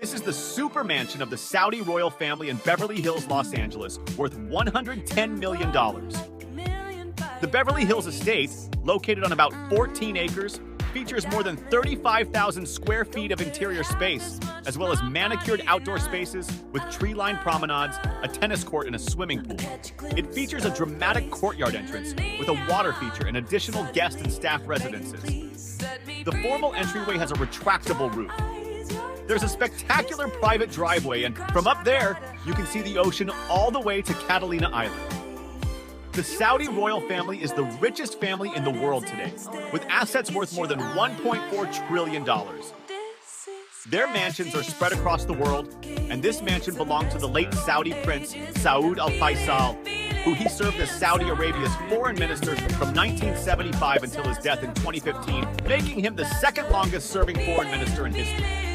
This is the super mansion of the Saudi royal family in Beverly Hills, Los Angeles, worth $110 million. The Beverly Hills estate, located on about 14 acres, features more than 35,000 square feet of interior space, as well as manicured outdoor spaces with tree-lined promenades, a tennis court, and a swimming pool. It features a dramatic courtyard entrance with a water feature and additional guest and staff residences. The formal entryway has a retractable roof. There's a spectacular private driveway, and from up there, you can see the ocean all the way to Catalina Island. The Saudi royal family is the richest family in the world today, with assets worth more than $1.4 trillion. Their mansions are spread across the world, and this mansion belonged to the late Saudi prince Saud Al Saud, who he served as Saudi Arabia's foreign minister from 1975 until his death in 2015, making him the second longest serving foreign minister in history.